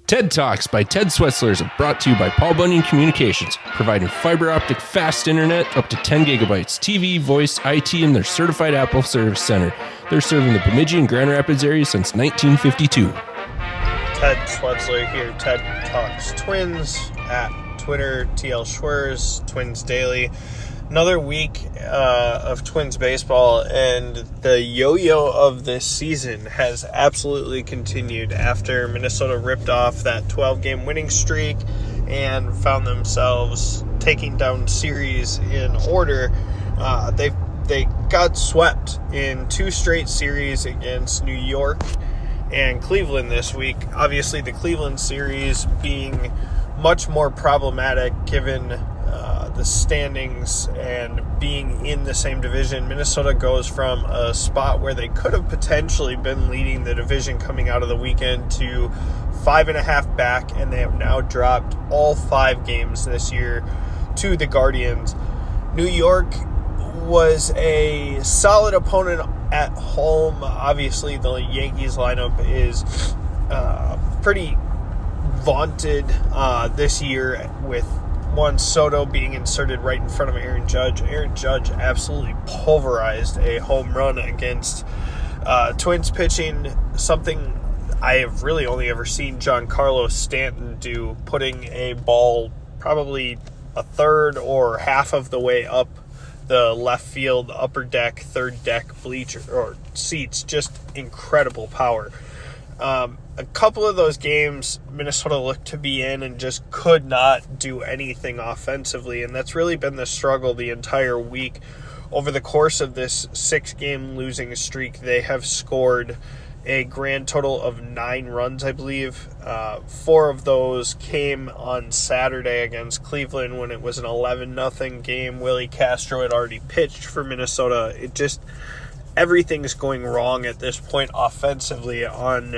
TED Talks by Ted Schwerzler is brought to you by Paul Bunyan Communications, providing fiber optic fast internet up to 10 gigabytes, TV, voice, IT, and their certified Apple Service Center. They're serving the Bemidji and Grand Rapids area since 1952. Ted Schwerzler here, Ted Talks Twins, at Twitter, TL Schwerz, Twins Daily. Another week of Twins baseball, and the yo-yo of this season has absolutely continued after Minnesota ripped off that 12-game winning streak and found themselves taking down series in order. They got swept in two straight series against New York and Cleveland this week. Obviously, the Cleveland series being much more problematic given the standings and being in the same division. Minnesota goes from a spot where they could have potentially been leading the division coming out of the weekend to 5.5 back, and they have now dropped all 5 games this year to the Guardians. New York was a solid opponent at home. Obviously, the Yankees lineup is pretty vaunted this year, with Juan Soto being inserted right in front of Aaron Judge. Aaron Judge absolutely pulverized a home run against Twins pitching, something I have really only ever seen Giancarlo Stanton do, putting a ball probably a third or half of the way up the left field, upper deck, third deck bleacher or seats. Just incredible power. A couple of those games, Minnesota looked to be in and just could not do anything offensively, and that's really been the struggle the entire week. Over the course of this 6-game losing streak, they have scored a grand total of 9 runs, I believe. 4 of those came on Saturday against Cleveland when it was an 11-0 game. Willie Castro had already pitched for Minnesota. Everything's going wrong at this point offensively. On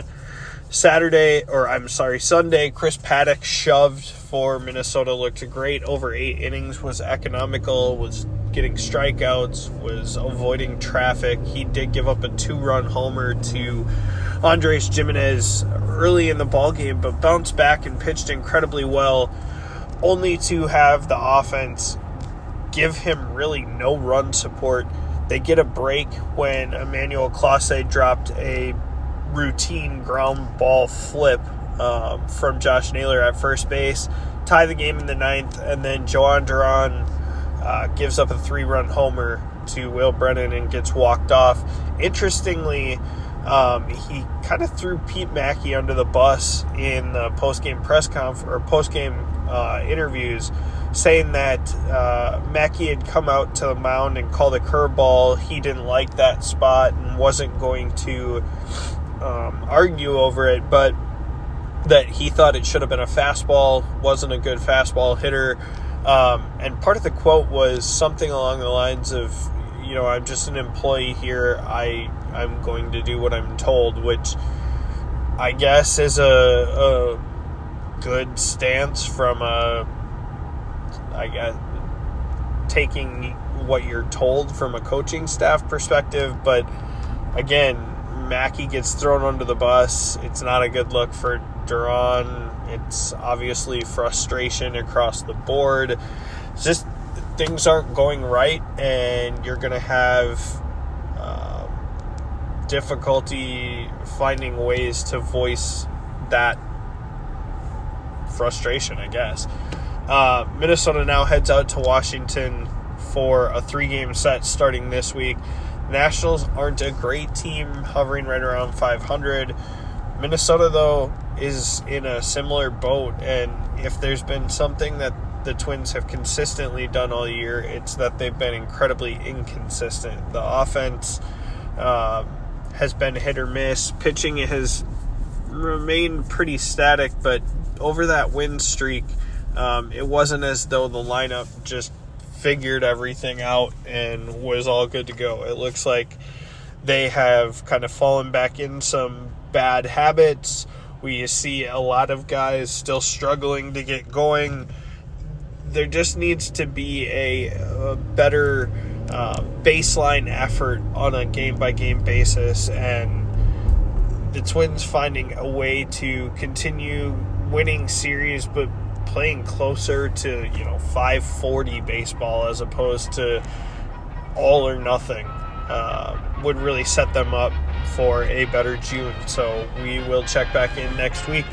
Sunday, Chris Paddock shoved for Minnesota, looked great over 8 innings, was economical, was getting strikeouts, was avoiding traffic. He did give up a 2-run homer to Andres Gimenez early in the ballgame, but bounced back and pitched incredibly well, only to have the offense give him really no run support. They get a break when Emmanuel Clase dropped a routine ground ball flip from Josh Naylor at first base, tie the game in the 9th, and then Joan Duran gives up a 3-run homer to Will Brennan and gets walked off. Interestingly, he kind of threw Pete Mackey under the bus in the post-game press conference or post-game interviews, saying that Mackey had come out to the mound and called a curveball. He didn't like that spot and wasn't going to argue over it, but that he thought it should have been a fastball, wasn't a good fastball hitter. And part of the quote was something along the lines of, I'm just an employee here. I'm going to do what I'm told, which I guess is a good stance from taking what you're told from a coaching staff perspective. But again, Mackey gets thrown under the bus. It's not a good look for Duran. It's obviously frustration across the board. It's just things aren't going right, and you're going to have difficulty finding ways to voice that frustration, I guess. Minnesota now heads out to Washington for a 3-game set starting this week. Nationals aren't a great team, hovering right around 500. Minnesota, though, is in a similar boat, and if there's been something that the Twins have consistently done all year, it's that they've been incredibly inconsistent. The offense has been hit or miss. Pitching has remained pretty static, but over that win streak, it wasn't as though the lineup just figured everything out and was all good to go. It looks like they have kind of fallen back in some bad habits. We see a lot of guys still struggling to get going. There just needs to be a better baseline effort on a game-by-game basis, and the Twins finding a way to continue winning series, but playing closer to 540 baseball as opposed to all or nothing would really set them up for a better June. So we will check back in next week.